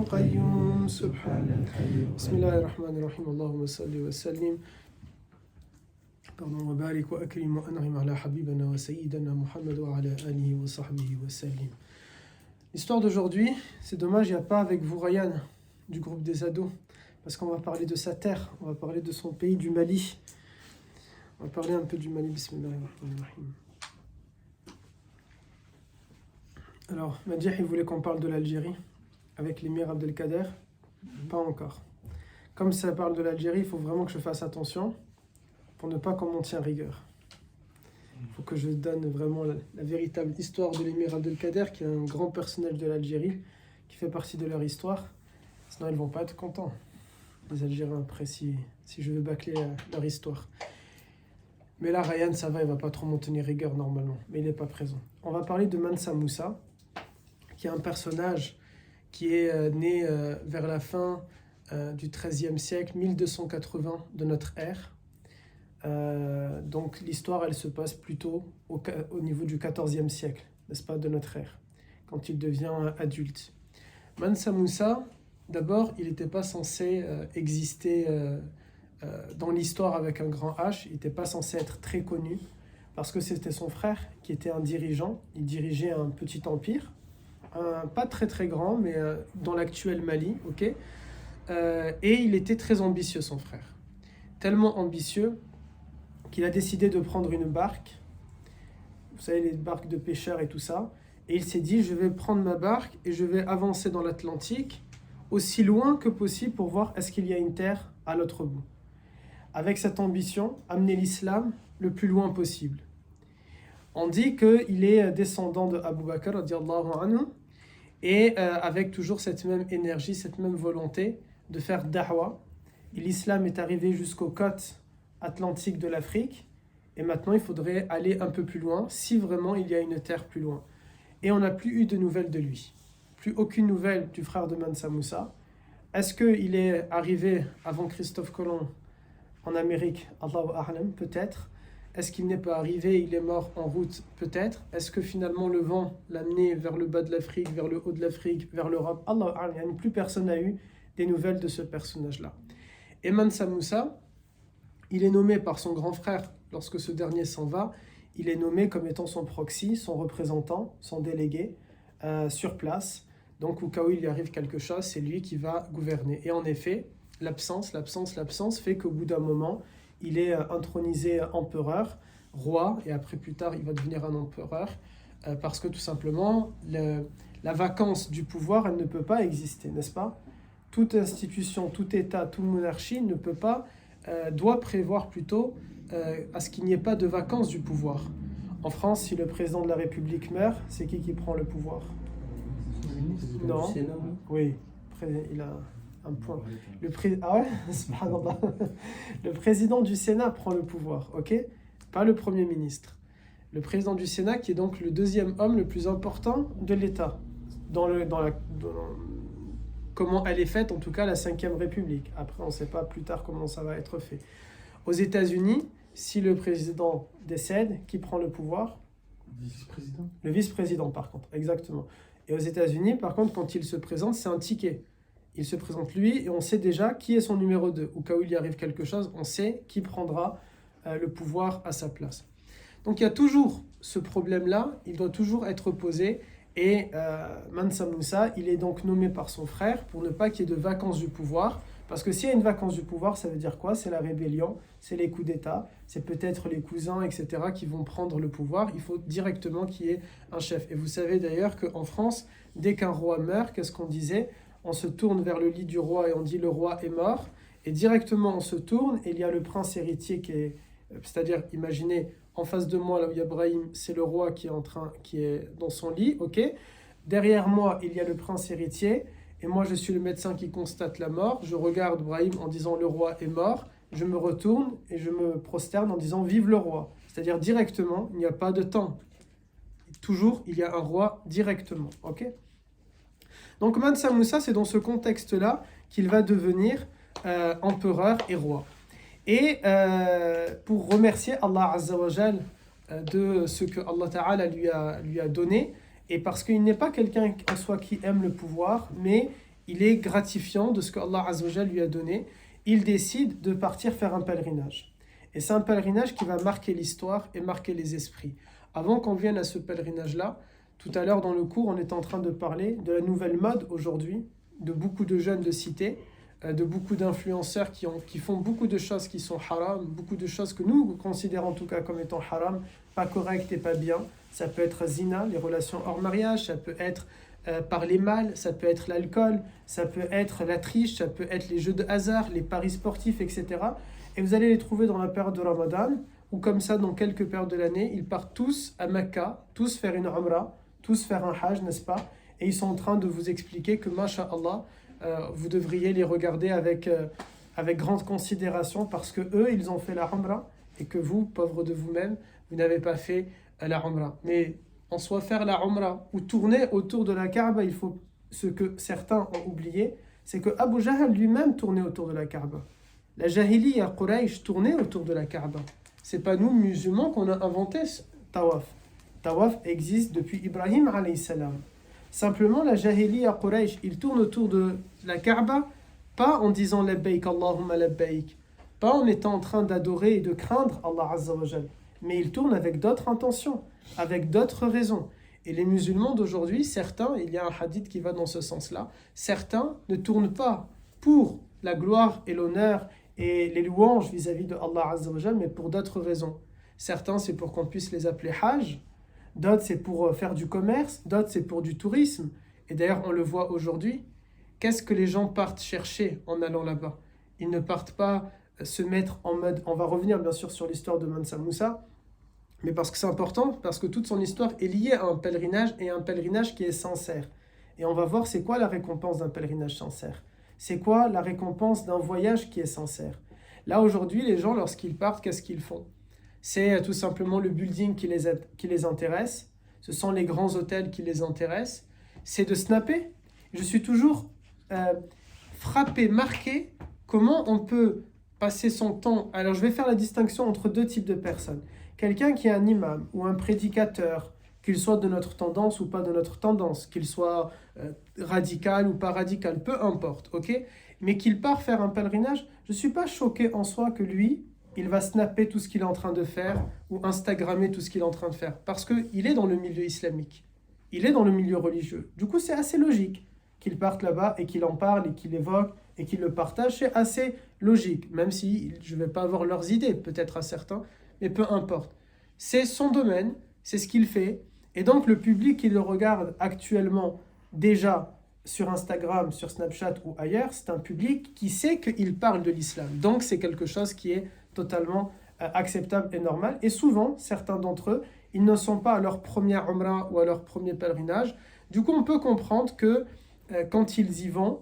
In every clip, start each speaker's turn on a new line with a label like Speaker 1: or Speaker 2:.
Speaker 1: قيوم سبحان بسم الله الرحمن الرحيم اللهم صل وسلم وبارك وأكرم وأنعم على حبيبنا وسيدنا محمد وعلى آله وصحبه وسلم. L'histoire d'aujourd'hui, c'est dommage, il n'y a pas avec vous Ryan du groupe des ados, parce qu'on va parler de sa terre, on va parler de son pays, du Mali. On va parler un peu du Mali. Bismillahirrahmanirrahim. Alors, Madjah, il voulait qu'on parle de l'Algérie avec l'émir Abdelkader. Pas encore. Comme ça parle de l'Algérie, il faut vraiment que je fasse attention pour ne pas qu'on m'en tienne rigueur. Il faut que je donne vraiment la véritable histoire de l'émir Abdelkader, qui est un grand personnage de l'Algérie, qui fait partie de leur histoire. Sinon, ils ne vont pas être contents, les Algériens, après, si je veux bâcler leur histoire. Mais là, Ryan, ça va, il ne va pas trop m'en tenir rigueur normalement, mais il n'est pas présent. On va parler de Mansa Moussa, qui est un personnage qui est né vers la fin du XIIIe siècle, 1280 de notre ère. Donc l'histoire, elle se passe plutôt au niveau du XIVe siècle, n'est-ce pas, de notre ère, quand il devient adulte. Mansa Moussa, d'abord, il n'était pas censé exister dans l'histoire avec un grand H, il n'était pas censé être très connu, parce que c'était son frère qui était un dirigeant, il dirigeait un petit empire, pas très très grand, mais dans l'actuel Mali, ok. Et il était très ambitieux, son frère. Tellement ambitieux qu'il a décidé de prendre une barque, vous savez, les barques de pêcheurs et tout ça, et il s'est dit, je vais prendre ma barque et je vais avancer dans l'Atlantique aussi loin que possible pour voir est-ce qu'il y a une terre à l'autre bout. Avec cette ambition, amener l'islam le plus loin possible. On dit qu'il est descendant de Abu Bakr, radiallahu anhu, et avec toujours cette même énergie, cette même volonté de faire da'wa. Et l'islam est arrivé jusqu'aux côtes atlantiques de l'Afrique, et maintenant il faudrait aller un peu plus loin, si vraiment il y a une terre plus loin. Et on n'a plus eu de nouvelles de lui. Plus aucune nouvelle du frère de Mansa Moussa. Est-ce qu'il est arrivé avant Christophe Colomb en Amérique? Allahu a'lam, peut-être. Est-ce qu'il n'est pas arrivé, il est mort en route? Peut-être. Est-ce que finalement le vent l'a amené vers le bas de l'Afrique, vers le haut de l'Afrique, vers l'Europe? Allahu a'lam, plus personne n'a eu des nouvelles de ce personnage-là. Et Mansa Moussa, il est nommé par son grand frère, lorsque ce dernier s'en va, il est nommé comme étant son proxy, son représentant, son délégué, sur place. Donc au cas où il y arrive quelque chose, c'est lui qui va gouverner. Et en effet, l'absence fait qu'au bout d'un moment, il est intronisé empereur, roi, et après plus tard il va devenir un empereur, parce que tout simplement, la vacance du pouvoir, elle ne peut pas exister, n'est-ce pas? Toute institution, tout État, toute monarchie ne peut pas, doit prévoir plutôt à ce qu'il n'y ait pas de vacance du pouvoir. En France, si le président de la République meurt, c'est qui prend le pouvoir? Non. Oui, il a un point. Ah ouais? Subhanallah. Le président du Sénat prend le pouvoir, ok? Pas le Premier ministre. Le président du Sénat, qui est donc le deuxième homme le plus important de l'État. Comment elle est faite, en tout cas la 5e République. Après, on ne sait pas plus tard comment ça va être fait. Aux États-Unis, si le président décède, qui prend le pouvoir?
Speaker 2: Le vice-président.
Speaker 1: Le vice-président, par contre, exactement. Et aux États-Unis, par contre, quand il se présente, c'est un ticket. Il se présente lui et on sait déjà qui est son numéro 2. Au cas où il y arrive quelque chose, on sait qui prendra le pouvoir à sa place. Donc il y a toujours ce problème-là, il doit toujours être posé. Et Mansa Moussa, il est donc nommé par son frère pour ne pas qu'il y ait de vacance du pouvoir. Parce que s'il y a une vacance du pouvoir, ça veut dire quoi? C'est la rébellion, c'est les coups d'État, c'est peut-être les cousins, etc. qui vont prendre le pouvoir. Il faut directement qu'il y ait un chef. Et vous savez d'ailleurs qu'en France, dès qu'un roi meurt, qu'est-ce qu'on disait? On se tourne vers le lit du roi et on dit le roi est mort. Et directement on se tourne et il y a le prince héritier qui est... C'est-à-dire, imaginez, en face de moi, là où il y a Brahim, c'est le roi qui est dans son lit, ok? Derrière moi, il y a le prince héritier. Et moi, je suis le médecin qui constate la mort. Je regarde Brahim en disant le roi est mort. Je me retourne et je me prosterne en disant vive le roi. C'est-à-dire directement, il n'y a pas de temps. Toujours, il y a un roi directement. Ok? Donc Mansa Moussa, c'est dans ce contexte-là qu'il va devenir empereur et roi. Et pour remercier Allah Azza wa Jal de ce que Allah Ta'ala lui a donné, et parce qu'il n'est pas quelqu'un en soi qui aime le pouvoir, mais il est gratifiant de ce que Allah Azza wa Jal lui a donné. Il décide de partir faire un pèlerinage. Et c'est un pèlerinage qui va marquer l'histoire et marquer les esprits. Avant qu'on vienne à ce pèlerinage-là, tout à l'heure dans le cours, on est en train de parler de la nouvelle mode aujourd'hui, de beaucoup de jeunes de cité, de beaucoup d'influenceurs qui font beaucoup de choses qui sont haram, beaucoup de choses que nous considérons en tout cas comme étant haram, pas correctes et pas bien. Ça peut être zina, les relations hors mariage, ça peut être parler mal, ça peut être l'alcool, ça peut être la triche, ça peut être les jeux de hasard, les paris sportifs, etc. Et vous allez les trouver dans la période de Ramadan, ou comme ça dans quelques périodes de l'année, ils partent tous à Mecca, tous faire une Umrah, tous faire un Hajj, n'est-ce pas? Et ils sont en train de vous expliquer que, masha'Allah, vous devriez les regarder avec grande considération parce que eux, ils ont fait la Umrah et que vous, pauvres de vous-même, vous n'avez pas fait la Umrah. Mais en soi, faire la Umrah ou tourner autour de la Kaaba, il faut, ce que certains ont oublié, c'est que Abu Jahl lui-même tournait autour de la Kaaba. La Jahiliya Quraysh tournait autour de la Kaaba. C'est pas nous, musulmans, qu'on a inventé ce tawaf. Tawaf existe depuis Ibrahim alayhi salam. Simplement, la Jahiliya Quraysh, il tourne autour de la Kaaba, pas en disant labbaik Allahumma labbaik, pas en étant en train d'adorer et de craindre Allah Azza wa Jal, mais il tourne avec d'autres intentions, avec d'autres raisons. Et les musulmans d'aujourd'hui, certains, il y a un hadith qui va dans ce sens-là, certains ne tournent pas pour la gloire et l'honneur et les louanges vis-à-vis de Allah Azza wa Jal, mais pour d'autres raisons. Certains, c'est pour qu'on puisse les appeler Hajj, d'autres, c'est pour faire du commerce, d'autres, c'est pour du tourisme. Et d'ailleurs, on le voit aujourd'hui. Qu'est-ce que les gens partent chercher en allant là-bas? Ils ne partent pas se mettre en mode... On va revenir bien sûr sur l'histoire de Mansa Moussa, mais parce que c'est important, parce que toute son histoire est liée à un pèlerinage et un pèlerinage qui est sincère. Et on va voir c'est quoi la récompense d'un pèlerinage sincère. C'est quoi la récompense d'un voyage qui est sincère. Là, aujourd'hui, les gens, lorsqu'ils partent, qu'est-ce qu'ils font? C'est tout simplement le building qui les intéresse. Ce sont les grands hôtels qui les intéressent. C'est de snapper. Je suis toujours frappé, marqué, comment on peut passer son temps. Alors, je vais faire la distinction entre deux types de personnes. Quelqu'un qui est un imam ou un prédicateur, qu'il soit de notre tendance ou pas de notre tendance, qu'il soit radical ou pas radical, peu importe, ok? Mais qu'il part faire un pèlerinage, je ne suis pas choqué en soi que lui, il va snapper tout ce qu'il est en train de faire ou Instagrammer tout ce qu'il est en train de faire parce qu'il est dans le milieu islamique, il est dans le milieu religieux. Du coup, c'est assez logique qu'il parte là-bas et qu'il en parle et qu'il évoque et qu'il le partage. C'est assez logique, même si je ne vais pas avoir leurs idées, peut-être à certains, mais peu importe. C'est son domaine, c'est ce qu'il fait. Et donc, le public qui le regarde actuellement déjà sur Instagram, sur Snapchat ou ailleurs, c'est un public qui sait qu'il parle de l'islam. Donc, c'est quelque chose qui est totalement acceptable et normal. Et souvent, certains d'entre eux, ils ne sont pas à leur première Umrah ou à leur premier pèlerinage. Du coup, on peut comprendre que quand ils y vont,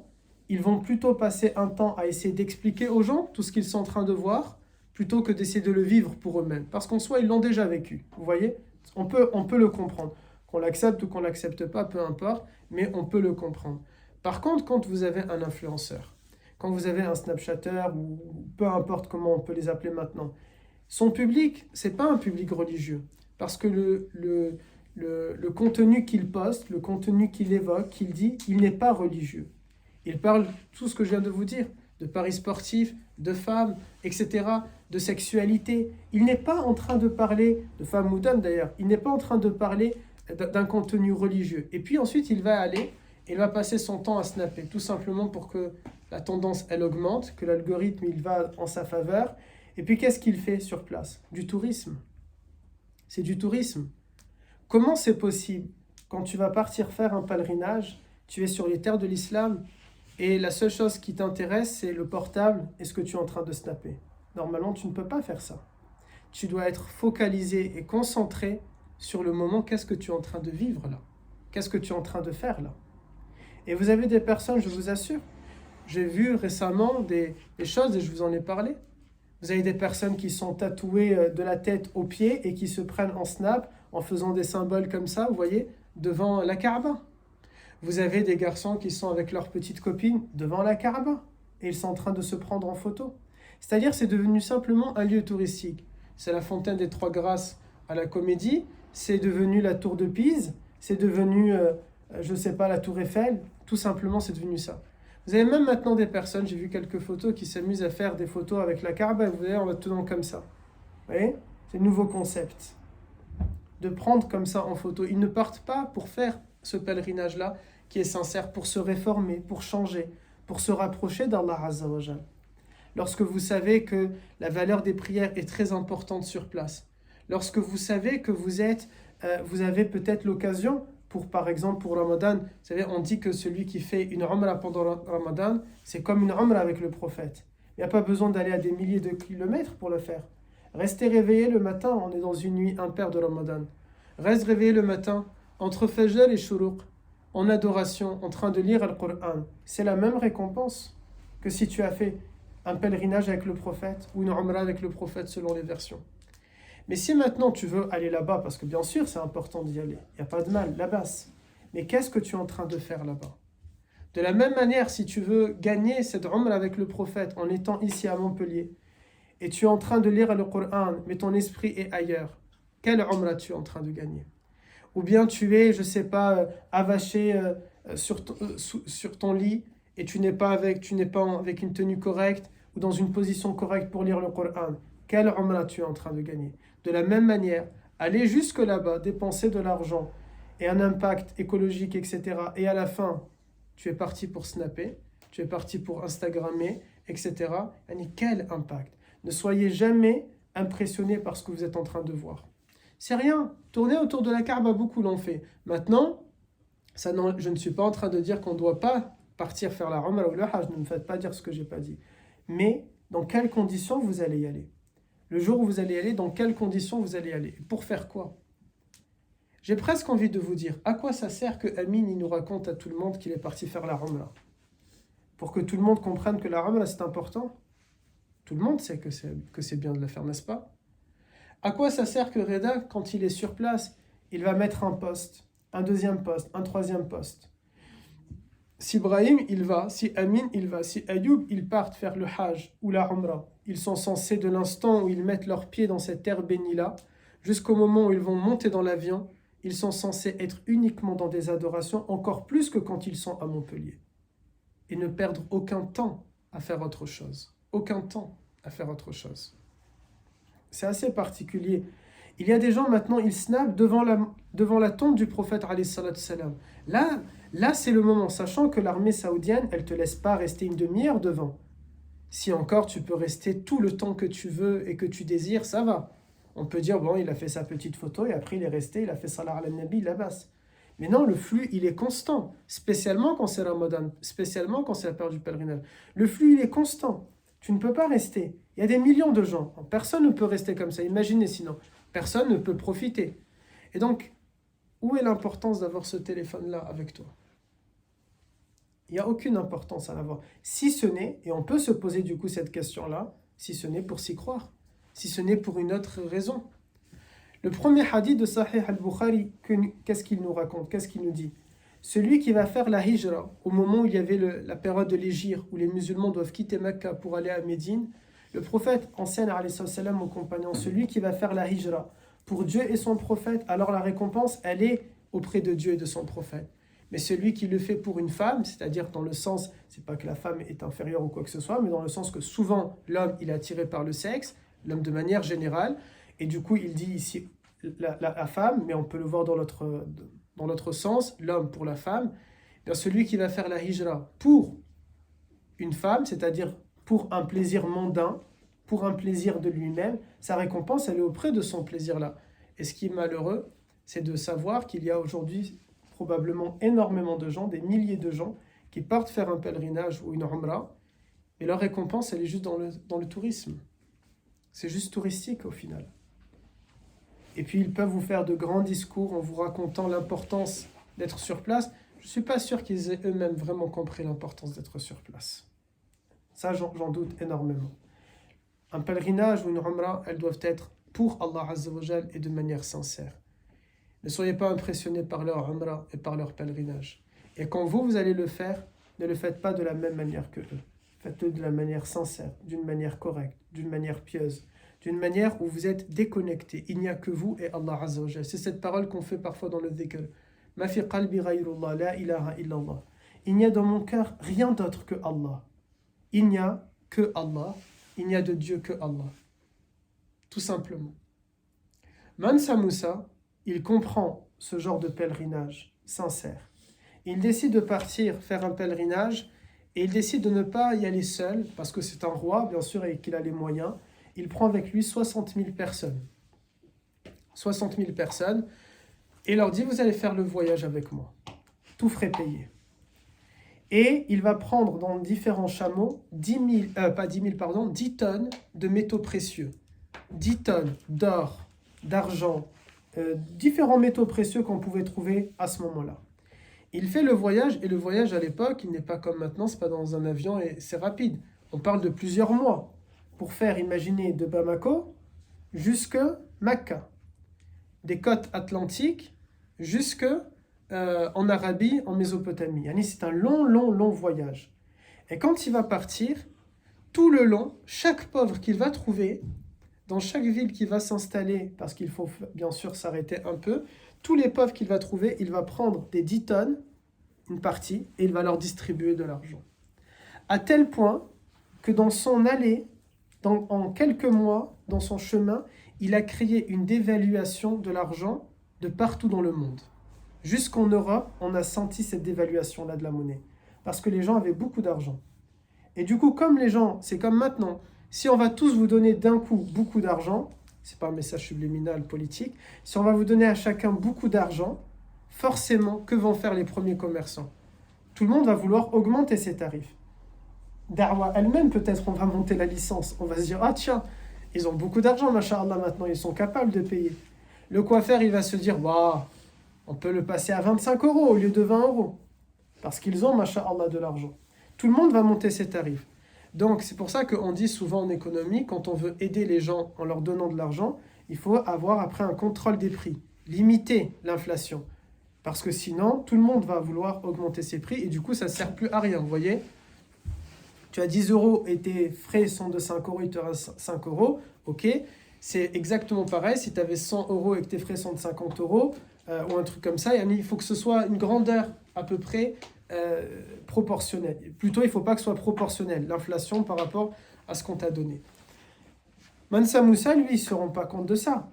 Speaker 1: ils vont plutôt passer un temps à essayer d'expliquer aux gens tout ce qu'ils sont en train de voir, plutôt que d'essayer de le vivre pour eux-mêmes. Parce qu'en soi, ils l'ont déjà vécu. Vous voyez? On peut le comprendre. Qu'on l'accepte ou qu'on ne l'accepte pas, peu importe, mais on peut le comprendre. Par contre, quand vous avez un influenceur, quand vous avez un Snapchatter, ou peu importe comment on peut les appeler maintenant, son public, ce n'est pas un public religieux. Parce que le contenu qu'il poste, le contenu qu'il évoque, qu'il dit, il n'est pas religieux. Il parle tout ce que je viens de vous dire, de paris sportifs, de femmes, etc., de sexualité. Il n'est pas en train de parler, de femmes ou d'hommes d'ailleurs, il n'est pas en train de parler d'un contenu religieux. Et puis ensuite, il va aller, il va passer son temps à snapper, tout simplement pour que la tendance, elle augmente, que l'algorithme, il va en sa faveur. Et puis, qu'est-ce qu'il fait sur place? Du tourisme. C'est du tourisme. Comment c'est possible, quand tu vas partir faire un pèlerinage, tu es sur les terres de l'islam, et la seule chose qui t'intéresse, c'est le portable et ce que tu es en train de snapper? Normalement, tu ne peux pas faire ça. Tu dois être focalisé et concentré sur le moment. Qu'est-ce que tu es en train de vivre là? Qu'est-ce que tu es en train de faire là? Et vous avez des personnes, je vous assure, j'ai vu récemment des choses et je vous en ai parlé. Vous avez des personnes qui sont tatouées de la tête aux pieds et qui se prennent en snap en faisant des symboles comme ça, vous voyez, devant la Kaaba. Vous avez des garçons qui sont avec leurs petites copines devant la Kaaba et ils sont en train de se prendre en photo. C'est-à-dire c'est devenu simplement un lieu touristique. C'est la fontaine des Trois Grâces à la Comédie, c'est devenu la tour de Pise, c'est devenu, je ne sais pas, la tour Eiffel, tout simplement c'est devenu ça. Vous avez même maintenant des personnes, j'ai vu quelques photos, qui s'amusent à faire des photos avec la Kaaba, et vous voyez, en la tenant comme ça. Vous voyez? C'est un nouveau concept. De prendre comme ça en photo. Ils ne partent pas pour faire ce pèlerinage-là, qui est sincère, pour se réformer, pour changer, pour se rapprocher d'Allah Azza wa Jal. Lorsque vous savez que la valeur des prières est très importante sur place, lorsque vous savez que vous avez peut-être l'occasion, par exemple pour Ramadan, vous savez, on dit que celui qui fait une Umrah pendant Ramadan, c'est comme une Umrah avec le prophète. Il n'y a pas besoin d'aller à des milliers de kilomètres pour le faire. Restez réveillé le matin, on est dans une nuit impaire de Ramadan. Reste réveillé le matin, entre Fajr et Shuruq, en adoration, en train de lire le Coran. C'est la même récompense que si tu as fait un pèlerinage avec le prophète ou une Umrah avec le prophète selon les versions. Mais si maintenant tu veux aller là-bas, parce que bien sûr c'est important d'y aller, il n'y a pas de mal, là-bas. Mais qu'est-ce que tu es en train de faire là-bas? De la même manière, si tu veux gagner cette Umrah avec le prophète en étant ici à Montpellier, et tu es en train de lire le Coran, mais ton esprit est ailleurs, quelle Umrah tu es en train de gagner? Ou bien tu es, je ne sais pas, avaché sur ton lit, et tu n'es pas avec une tenue correcte, ou dans une position correcte pour lire le Coran. Quelle Umrah tu es en train de gagner? De la même manière, aller jusque là-bas, dépenser de l'argent et un impact écologique, etc. Et à la fin, tu es parti pour snapper, tu es parti pour Instagrammer, etc. Quel impact? Ne soyez jamais impressionné par ce que vous êtes en train de voir. C'est rien. Tourner autour de la Kaaba, beaucoup l'ont fait. Maintenant, je ne suis pas en train de dire qu'on ne doit pas partir faire la Umrah ou le Hajj. Ne me faites pas dire ce que je n'ai pas dit. Mais dans quelles conditions vous allez y aller? Le jour où vous allez y aller, dans quelles conditions vous allez y aller? Pour faire quoi? J'ai presque envie de vous dire, à quoi ça sert que Amin il nous raconte à tout le monde qu'il est parti faire la Umrah? Pour que tout le monde comprenne que la Umrah c'est important? Tout le monde sait que c'est bien de la faire, n'est-ce pas? À quoi ça sert que Reda, quand il est sur place, il va mettre un poste, un deuxième poste, un troisième poste? Si Ibrahim il va, si Amin il va, si Ayoub ils partent faire le Hajj ou la Umrah, ils sont censés de l'instant où ils mettent leurs pieds dans cette terre bénie-là, jusqu'au moment où ils vont monter dans l'avion, ils sont censés être uniquement dans des adorations, encore plus que quand ils sont à Montpellier. Et ne perdre aucun temps à faire autre chose. Aucun temps à faire autre chose. C'est assez particulier. Il y a des gens maintenant, ils snapent devant la tombe du prophète alayhi salatu salam. Là, c'est le moment, sachant que l'armée saoudienne, elle ne te laisse pas rester une demi-heure devant. Si encore tu peux rester tout le temps que tu veux et que tu désires, ça va. On peut dire, bon, il a fait sa petite photo et après il est resté, il a fait salah al-nabi, là-bas. Mais non, le flux, il est constant, spécialement quand c'est Ramadan, spécialement quand c'est la période du pèlerinage. Le flux, il est constant. Tu ne peux pas rester. Il y a des millions de gens. Personne ne peut rester comme ça. Imaginez sinon. Personne ne peut profiter. Et donc, où est l'importance d'avoir ce téléphone-là avec toi? Il n'y a aucune importance à l'avoir. Si ce n'est, et on peut se poser du coup cette question-là, si ce n'est pour s'y croire, si ce n'est pour une autre raison. Le premier hadith de Sahih al-Bukhari, qu'est-ce qu'il nous raconte? Qu'est-ce qu'il nous dit? Celui qui va faire la hijra, au moment où il y avait la période de l'hégire, où les musulmans doivent quitter Mecca pour aller à Médine, le prophète enseigne alayhi salam aux compagnons, celui qui va faire la hijra pour Dieu et son prophète, alors la récompense, elle est auprès de Dieu et de son prophète. Mais celui qui le fait pour une femme, c'est-à-dire dans le sens, c'est pas que la femme est inférieure ou quoi que ce soit, mais dans le sens que souvent l'homme il est attiré par le sexe, l'homme de manière générale, et du coup il dit ici la femme, mais on peut le voir dans l'autre sens, l'homme pour la femme, bien celui qui va faire la hijra pour une femme, c'est-à-dire pour un plaisir mondain, pour un plaisir de lui-même, sa récompense elle est auprès de son plaisir-là. Et ce qui est malheureux, c'est de savoir qu'il y a aujourd'hui probablement énormément de gens, des milliers de gens, qui partent faire un pèlerinage ou une umrah, et leur récompense, elle est juste dans le tourisme. C'est juste touristique au final. Et puis ils peuvent vous faire de grands discours en vous racontant l'importance d'être sur place. Je ne suis pas sûr qu'ils aient eux-mêmes vraiment compris l'importance d'être sur place. Ça, j'en doute énormément. Un pèlerinage ou une umrah, elles doivent être pour Allah Azza wa Jal et de manière sincère. Ne soyez pas impressionnés par leur umrah et par leur pèlerinage. Et quand vous allez le faire, ne le faites pas de la même manière que eux. Faites-le de la manière sincère, d'une manière correcte, d'une manière pieuse, d'une manière où vous êtes déconnecté. Il n'y a que vous et Allah Azza wa Jal. C'est cette parole qu'on fait parfois dans le dhikr. Ma fi qalbi ghayrullah, la ilaha illallah. Il n'y a dans mon cœur rien d'autre que Allah. Il n'y a que Allah. Il n'y a de Dieu que Allah. Tout simplement. Mansa Moussa, il comprend ce genre de pèlerinage sincère. Il décide de partir faire un pèlerinage et il décide de ne pas y aller seul parce que c'est un roi, bien sûr, et qu'il a les moyens. Il prend avec lui 60 000 personnes. 60 000 personnes et leur dit, vous allez faire le voyage avec moi. Tout frais payé. Et il va prendre dans différents chameaux 10 tonnes de métaux précieux. 10 tonnes d'or, d'argent, différents métaux précieux qu'on pouvait trouver à ce moment-là. Il fait le voyage, et le voyage à l'époque, il n'est pas comme maintenant, c'est pas dans un avion et c'est rapide. On parle de plusieurs mois pour faire, imaginez, de Bamako jusque Mecca, des côtes atlantiques jusque en Arabie, en Mésopotamie. C'est un long voyage. Et quand il va partir, tout le long, chaque pauvre qu'il va trouver, dans chaque ville qui va s'installer, parce qu'il faut bien sûr s'arrêter un peu, tous les pauvres qu'il va trouver, il va prendre des 10 tonnes, une partie, et il va leur distribuer de l'argent. À tel point que dans son allée, en quelques mois, dans son chemin, il a créé une dévaluation de l'argent de partout dans le monde. Jusqu'en Europe, on a senti cette dévaluation-là de la monnaie, parce que les gens avaient beaucoup d'argent. Et du coup, comme les gens, c'est comme maintenant, si on va tous vous donner d'un coup beaucoup d'argent, c'est pas un message subliminal politique, si on va vous donner à chacun beaucoup d'argent, forcément, que vont faire les premiers commerçants? Tout le monde va vouloir augmenter ses tarifs. Darwa elle-même, peut-être, on va monter la licence. On va se dire, ah tiens, ils ont beaucoup d'argent, masha'Allah, maintenant, ils sont capables de payer. Le coiffeur, il va se dire, bah, on peut le passer à 25 € au lieu de 20 €. Parce qu'ils ont, masha'Allah, de l'argent. Tout le monde va monter ses tarifs. Donc, c'est pour ça qu'on dit souvent en économie, quand on veut aider les gens en leur donnant de l'argent, il faut avoir après un contrôle des prix, limiter l'inflation. Parce que sinon, tout le monde va vouloir augmenter ses prix et du coup, ça ne sert plus à rien. Vous voyez, tu as 10 € et tes frais sont de 5 €, il te reste 5 €. Ok, c'est exactement pareil. Si tu avais 100 € et que tes frais sont de 50 € ou un truc comme ça, il faut que ce soit une grandeur à peu près proportionnelle. Plutôt, il ne faut pas que ce soit proportionnel, l'inflation par rapport à ce qu'on t'a donné. Mansa Moussa, lui, il ne se rend pas compte de ça.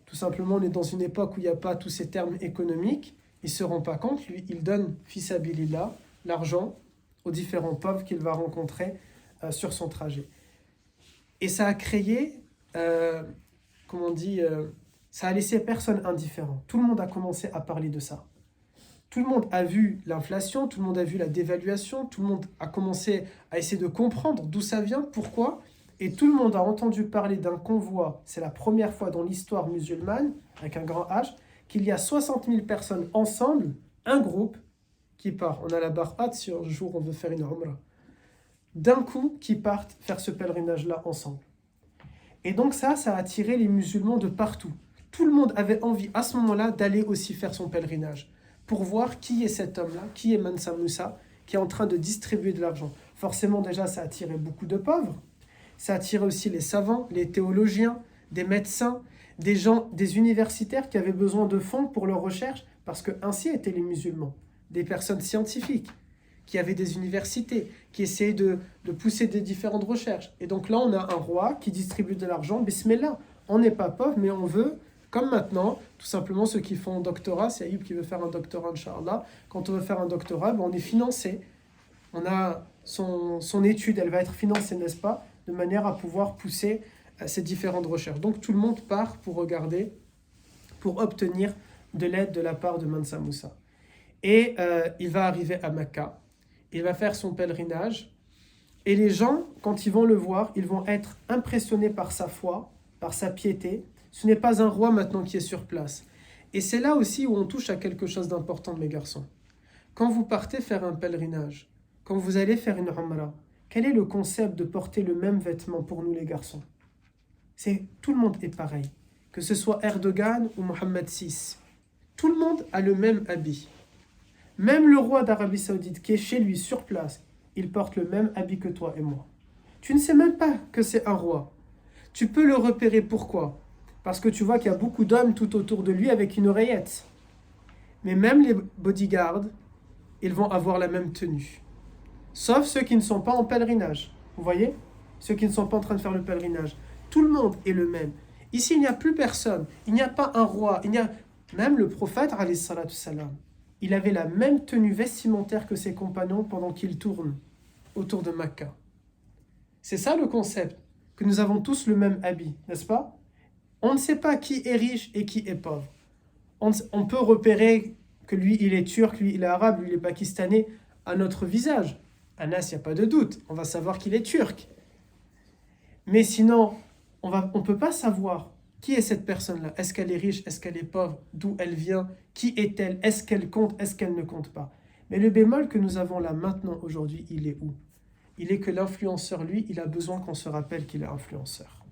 Speaker 1: Tout simplement, on est dans une époque où il n'y a pas tous ces termes économiques. Il ne se rend pas compte, lui, il donne fisabilillah, l'argent, aux différents pauvres qu'il va rencontrer sur son trajet. Et ça a créé, ça a laissé personne indifférent. Tout le monde a commencé à parler de ça. Tout le monde a vu l'inflation, tout le monde a vu la dévaluation, tout le monde a commencé à essayer de comprendre d'où ça vient, pourquoi. Et tout le monde a entendu parler d'un convoi, c'est la première fois dans l'histoire musulmane, avec un grand H, qu'il y a 60 000 personnes ensemble, un groupe, qui part. On a la bar'at si un jour on veut faire une umrah. D'un coup, qui partent faire ce pèlerinage-là ensemble. Et donc ça a attiré les musulmans de partout. Tout le monde avait envie à ce moment-là d'aller aussi faire son pèlerinage, pour voir qui est cet homme-là, qui est Mansa Moussa, qui est en train de distribuer de l'argent. Forcément, déjà, ça a attiré beaucoup de pauvres. Ça a attiré aussi les savants, les théologiens, des médecins, des gens, des universitaires qui avaient besoin de fonds pour leurs recherches, parce que ainsi étaient les musulmans. Des personnes scientifiques, qui avaient des universités, qui essayaient de pousser des différentes recherches. Et donc là, on a un roi qui distribue de l'argent. Bismillah, on n'est pas pauvre, mais on veut, comme maintenant, tout simplement ceux qui font un doctorat, c'est Ayoub qui veut faire un doctorat, Inch'Allah. Quand on veut faire un doctorat, on est financé. On a son étude, elle va être financée, n'est-ce pas, de manière à pouvoir pousser ces différentes recherches. Donc tout le monde part pour regarder, pour obtenir de l'aide de la part de Mansa Moussa. Et il va arriver à Mecca, il va faire son pèlerinage, et les gens, quand ils vont le voir, ils vont être impressionnés par sa foi, par sa piété. Ce n'est pas un roi maintenant qui est sur place. Et c'est là aussi où on touche à quelque chose d'important, mes garçons. Quand vous partez faire un pèlerinage, quand vous allez faire une umrah, quel est le concept de porter le même vêtement pour nous les garçons? Tout le monde est pareil, que ce soit Erdogan ou Mohammed VI. Tout le monde a le même habit. Même le roi d'Arabie Saoudite qui est chez lui sur place, il porte le même habit que toi et moi. Tu ne sais même pas que c'est un roi. Tu peux le repérer, pourquoi? Parce que tu vois qu'il y a beaucoup d'hommes tout autour de lui avec une oreillette. Mais même les bodyguards, ils vont avoir la même tenue. Sauf ceux qui ne sont pas en pèlerinage. Vous voyez? Ceux qui ne sont pas en train de faire le pèlerinage. Tout le monde est le même. Ici, il n'y a plus personne. Il n'y a pas un roi. Même le prophète, alayhi salatu salam, il avait la même tenue vestimentaire que ses compagnons pendant qu'ils tournent autour de Mecca. C'est ça le concept, que nous avons tous le même habit, n'est-ce pas? On ne sait pas qui est riche et qui est pauvre. On peut repérer que lui, il est turc, lui, il est arabe, lui, il est pakistanais, à notre visage. Anas, il n'y a pas de doute, on va savoir qu'il est turc. Mais sinon, on ne peut pas savoir qui est cette personne-là. Est-ce qu'elle est riche? Est-ce qu'elle est pauvre? D'où elle vient? Qui est-elle? Est-ce qu'elle compte? Est-ce qu'elle ne compte pas? Mais le bémol que nous avons là maintenant, aujourd'hui, il est où? Il est que l'influenceur, lui, il a besoin qu'on se rappelle qu'il est influenceur.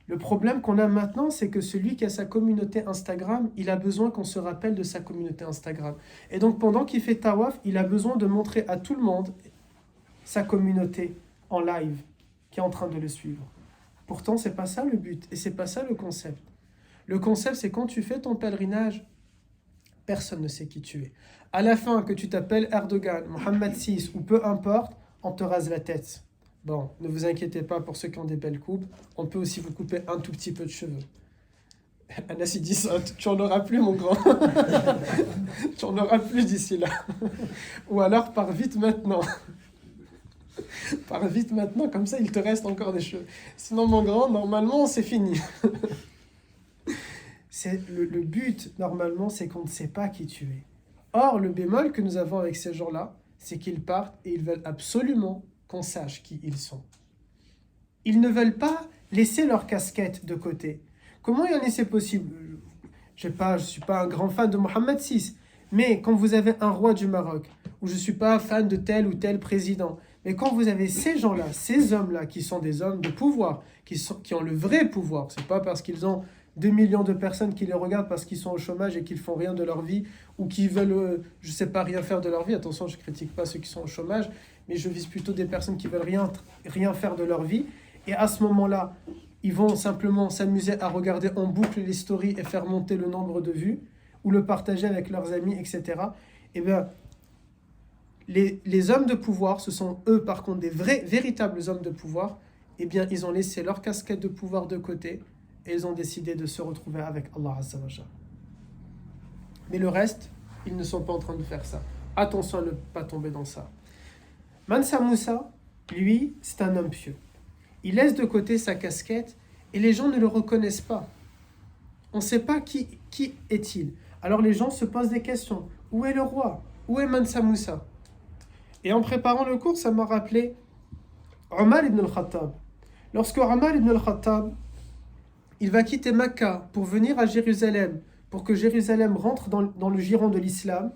Speaker 1: Le problème qu'on a maintenant, c'est que celui qui a sa communauté Instagram, il a besoin qu'on se rappelle de sa communauté Instagram. Et donc, pendant qu'il fait tawaf, il a besoin de montrer à tout le monde sa communauté en live, qui est en train de le suivre. Pourtant, c'est pas ça le but, et c'est pas ça le concept. Le concept, c'est quand tu fais ton pèlerinage, personne ne sait qui tu es. À la fin, que tu t'appelles Erdogan, Mohamed VI, ou peu importe, on te rase la tête. Bon, ne vous inquiétez pas pour ceux qui ont des belles coupes, on peut aussi vous couper un tout petit peu de cheveux. Anas, il dit ça, tu en auras plus, mon grand. Tu en auras plus d'ici là. Ou alors, pars vite maintenant. Pars vite maintenant, comme ça, il te reste encore des cheveux. Sinon, mon grand, normalement, c'est fini. Le but, normalement, c'est qu'on ne sait pas qui tu es. Or, le bémol que nous avons avec ces gens-là, c'est qu'ils partent et ils veulent absolument qu'on sache qui ils sont. Ils ne veulent pas laisser leur casquette de côté. Comment y en est-ce possible? Je ne suis pas un grand fan de Mohamed VI, mais quand vous avez un roi du Maroc, ou je ne suis pas fan de tel ou tel président, mais quand vous avez ces gens-là, ces hommes-là, qui sont des hommes de pouvoir, qui ont le vrai pouvoir, c'est pas parce qu'ils ont 2 millions de personnes qui les regardent parce qu'ils sont au chômage et qu'ils font rien de leur vie, ou qui veulent, je sais pas, rien faire de leur vie. Attention, je critique pas ceux qui sont au chômage, mais je vise plutôt des personnes qui veulent rien faire de leur vie. Et à ce moment-là, ils vont simplement s'amuser à regarder en boucle les stories et faire monter le nombre de vues, ou le partager avec leurs amis, etc. Et bien, les hommes de pouvoir, ce sont eux par contre des véritables hommes de pouvoir, eh bien ils ont laissé leur casquette de pouvoir de côté et ils ont décidé de se retrouver avec Allah Azza wa Jalla. Mais le reste, ils ne sont pas en train de faire ça. Attention à ne pas tomber dans ça. Mansa Moussa, lui, c'est un homme pieux. Il laisse de côté sa casquette et les gens ne le reconnaissent pas. On ne sait pas qui est-il. Alors les gens se posent des questions. Où est le roi? Où est Mansa Moussa? Et en préparant le cours, ça m'a rappelé Omar ibn al-Khattab. Lorsque Omar ibn al-Khattab, il va quitter Mecca pour venir à Jérusalem, pour que Jérusalem rentre dans le giron de l'islam,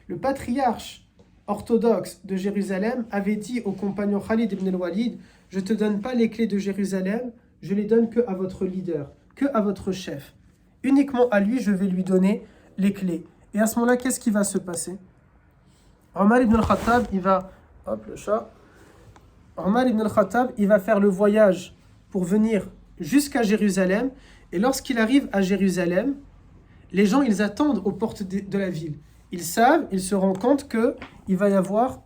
Speaker 1: le patriarche orthodoxe de Jérusalem avait dit au compagnon Khalid ibn al-Walid, « Je ne te donne pas les clés de Jérusalem, je les donne que à votre leader, que à votre chef. Uniquement à lui, je vais lui donner les clés. » Et à ce moment-là, qu'est-ce qui va se passer? Omar ibn al-Khattab, Omar ibn al-Khattab, il va faire le voyage pour venir jusqu'à Jérusalem. Et lorsqu'il arrive à Jérusalem, les gens, ils attendent aux portes de la ville. Ils savent, ils se rendent compte qu'il va y avoir...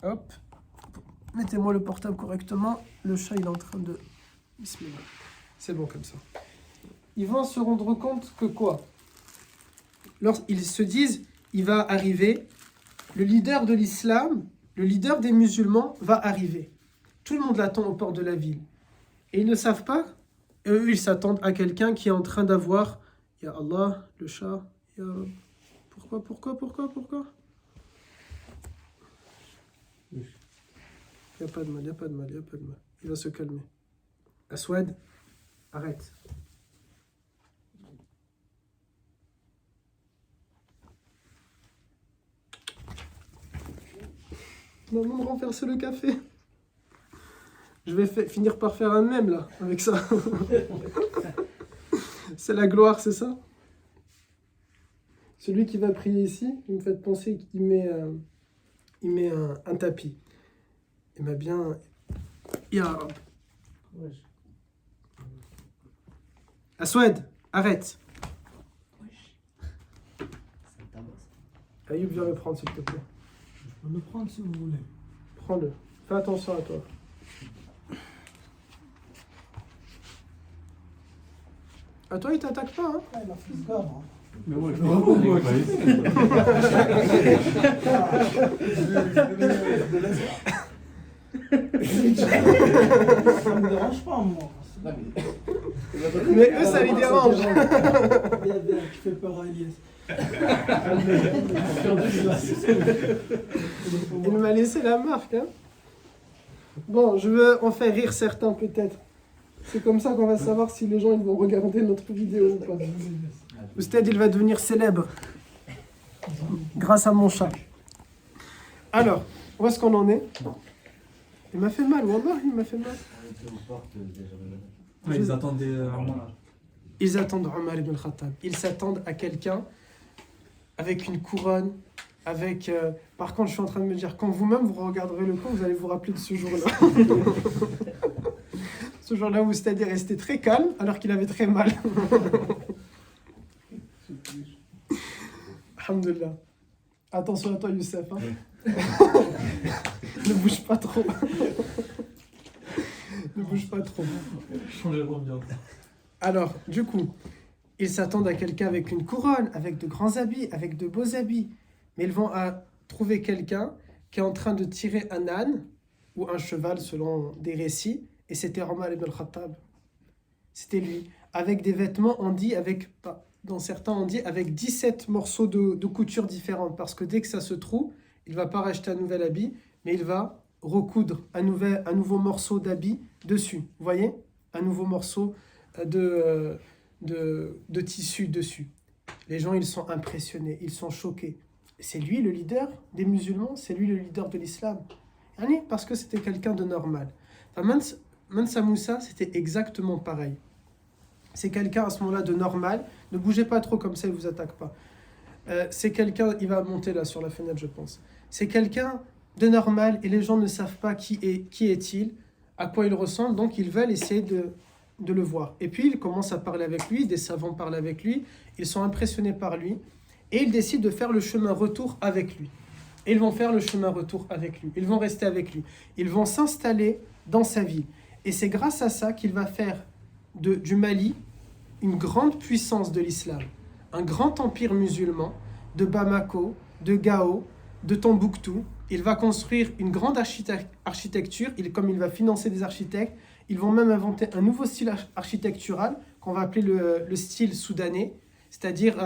Speaker 1: Hop, mettez-moi le portable correctement. Le chat, il est en train de... Bismillah. C'est bon comme ça. Ils vont se rendre compte que quoi? Lorsqu'ils se disent, il va arriver... Le leader de l'islam, le leader des musulmans va arriver. Tout le monde l'attend aux portes de la ville. Et ils ne savent pas, eux, ils s'attendent à quelqu'un qui est en train d'avoir, Ya Allah, le chat, Ya Rab. Pourquoi Il n'y a pas de mal. Il va se calmer. Aswad, arrête. Maman me renverser le café. Je vais finir par faire un mème là, avec ça. C'est la gloire, c'est ça? Celui qui va prier ici, il me fait penser qu'il met un tapis. Il m'a bien... Ya Rab. Aswad, arrête. Ayoub, viens le prendre s'il te plaît.
Speaker 2: Je peux le prendre si vous voulez.
Speaker 1: Prends-le. Fais attention à toi. À toi, il t'attaque pas, hein?
Speaker 2: Ah, il a fait ce gars, hein.
Speaker 3: Mais moi, je vois
Speaker 2: Ça me dérange pas, moi.
Speaker 1: Mais eux, ça les dérange.
Speaker 2: Viens, tu fais peur à Elias.
Speaker 1: Il m'a laissé la marque, hein? Bon, je veux en faire rire certains, peut-être. C'est comme ça qu'on va savoir si les gens ils vont regarder notre vidéo ou pas. Oustad, il va devenir célèbre grâce à mon chat. Alors, où est-ce qu'on en est? Il m'a fait mal, Wallah, il m'a fait mal.
Speaker 3: Ouais, ils attendaient
Speaker 1: Ils attendent Omar ibn Khattab. Ils s'attendent à quelqu'un avec une couronne, avec... Par contre, je suis en train de me dire, quand vous-même vous regarderez le camp, vous allez vous rappeler de ce jour-là. Ce jour-là où Oustad est resté très calme alors qu'il avait très mal. Alhamdulillah. Attention à toi, Youssef. Hein. Ne bouge pas trop. Ne bouge pas trop.
Speaker 3: changer l'ambiance.
Speaker 1: Alors, du coup, ils s'attendent à quelqu'un avec une couronne, avec de grands habits, avec de beaux habits. Mais ils vont trouver quelqu'un qui est en train de tirer un âne ou un cheval selon des récits. Et c'était Omar ibn al-Khattab. C'était lui. Avec des vêtements, on dit, dans certains, on dit avec 17 morceaux de couture différentes. Parce que dès que ça se trouve, il ne va pas racheter un nouvel habit, mais il va recoudre un nouveau morceau d'habit dessus. Vous voyez? Un nouveau morceau de tissu dessus. Les gens, ils sont impressionnés, ils sont choqués. C'est lui le leader des musulmans, c'est lui le leader de l'islam. Parce que c'était quelqu'un de normal. Mansa Moussa, c'était exactement pareil. C'est quelqu'un à ce moment-là de normal. Ne bougez pas trop comme ça, il ne vous attaque pas. C'est quelqu'un, il va monter là sur la fenêtre, je pense. C'est quelqu'un de normal et les gens ne savent pas qui est-il, à quoi il ressemble, donc ils veulent essayer de le voir. Et puis ils commencent à parler avec lui, des savants parlent avec lui, ils sont impressionnés par lui et ils décident de faire le chemin retour avec lui. Et ils vont faire le chemin retour avec lui, ils vont rester avec lui, ils vont s'installer dans sa ville. Et c'est grâce à ça qu'il va faire du Mali une grande puissance de l'islam, un grand empire musulman, de Bamako, de Gao, de Tombouctou. Il va construire une grande architecture, comme il va financer des architectes, ils vont même inventer un nouveau style architectural qu'on va appeler le style soudanais, c'est-à-dire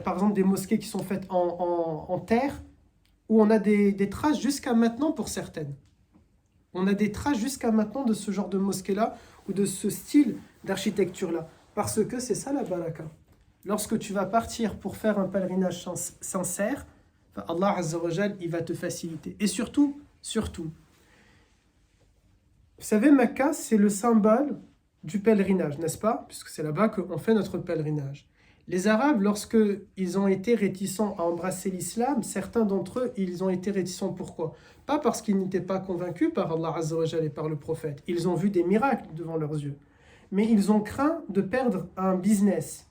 Speaker 1: par exemple des mosquées qui sont faites en terre, où on a des traces jusqu'à maintenant pour certaines. On a des traces jusqu'à maintenant de ce genre de mosquée-là ou de ce style d'architecture-là. Parce que c'est ça la baraka. Lorsque tu vas partir pour faire un pèlerinage sincère, Allah Azza wa Jal, il va te faciliter. Et surtout, vous savez, Mecca, c'est le symbole du pèlerinage, n'est-ce pas? Puisque c'est là-bas qu'on fait notre pèlerinage. Les Arabes, lorsqu'ils ont été réticents à embrasser l'islam, certains d'entre eux, ils ont été réticents. Pourquoi? Pas parce qu'ils n'étaient pas convaincus par Allah Azza wa Jal et par le prophète. Ils ont vu des miracles devant leurs yeux. Mais ils ont craint de perdre un business.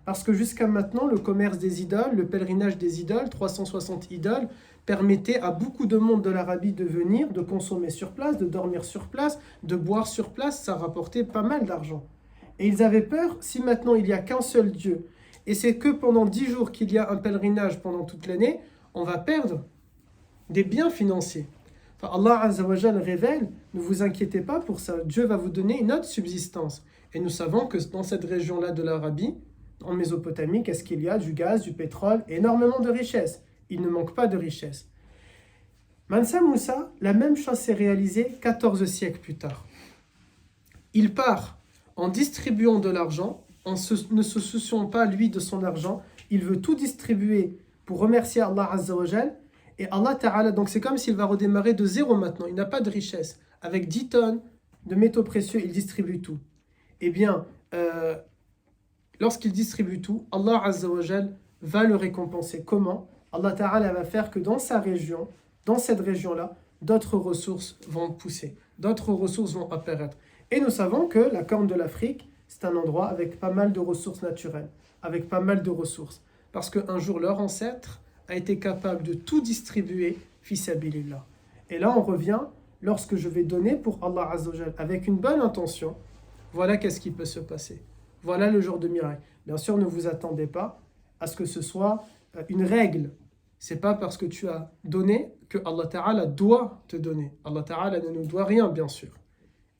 Speaker 1: Parce que jusqu'à maintenant, le commerce des idoles, le pèlerinage des idoles, 360 idoles, permettait à beaucoup de monde de l'Arabie de venir, de consommer sur place, de dormir sur place, de boire sur place. Ça rapportait pas mal d'argent. Et ils avaient peur, si maintenant il n'y a qu'un seul Dieu, et c'est que pendant 10 jours qu'il y a un pèlerinage pendant toute l'année, on va perdre des biens financiers. Enfin, Allah Azza wa Jal révèle, ne vous inquiétez pas pour ça, Dieu va vous donner une autre subsistance. Et nous savons que dans cette région-là de l'Arabie, en Mésopotamie, qu'est-ce qu'il y a? Du gaz, du pétrole, énormément de richesses. Il ne manque pas de richesses. Mansa Moussa, la même chose s'est réalisée 14 siècles plus tard. Il part en distribuant de l'argent, ne se souciant pas, lui, de son argent. Il veut tout distribuer pour remercier Allah Azza wa Jal. Et Allah Ta'ala, donc c'est comme s'il va redémarrer de zéro maintenant. Il n'a pas de richesse. Avec 10 tonnes de métaux précieux, il distribue tout. Eh bien, lorsqu'il distribue tout, Allah Azza wa Jal va le récompenser. Comment? Allah Ta'ala va faire que dans sa région, dans cette région-là, d'autres ressources vont pousser, d'autres ressources vont apparaître. Et nous savons que la Corne de l'Afrique, c'est un endroit avec pas mal de ressources naturelles, avec pas mal de ressources. Parce qu'un jour, leur ancêtre a été capable de tout distribuer, fi sabilillah. Et là, on revient, lorsque je vais donner pour Allah Azza wa Jal avec une bonne intention, voilà qu'est-ce qui peut se passer. Voilà le genre de miracle. Bien sûr, ne vous attendez pas à ce que ce soit une règle. C'est pas parce que tu as donné que Allah Ta'ala doit te donner. Allah Ta'ala ne nous doit rien, bien sûr.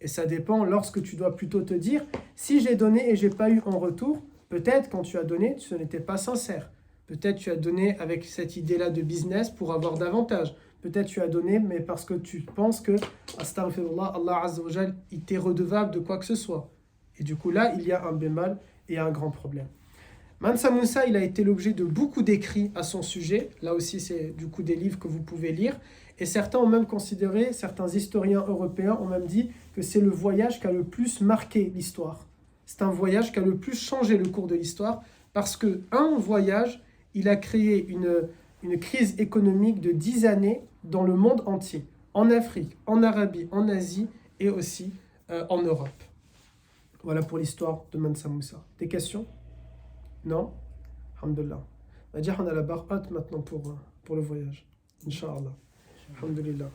Speaker 1: Et ça dépend lorsque tu dois plutôt te dire, si j'ai donné et j'ai pas eu en retour, peut-être quand tu as donné, ce n'était pas sincère. Peut-être tu as donné avec cette idée-là de business pour avoir davantage. Peut-être tu as donné, mais parce que tu penses que, astaghfirullah, Allah Azza wa Jal, il t'est redevable de quoi que ce soit. Et du coup là, il y a un bémol et un grand problème. Mansa Moussa, il a été l'objet de beaucoup d'écrits à son sujet. Là aussi, c'est du coup des livres que vous pouvez lire. Et certains ont même considéré, certains historiens européens ont même dit que c'est le voyage qui a le plus marqué l'histoire. C'est un voyage qui a le plus changé le cours de l'histoire parce qu'un voyage, il a créé une crise économique de 10 années dans le monde entier. En Afrique, en Arabie, en Asie et aussi en Europe. Voilà pour l'histoire de Mansa Moussa. Des questions ? Non? Alhamdulillah. On va dire qu'on a la barre haute maintenant pour le voyage. Inch'Allah. Alhamdulillah.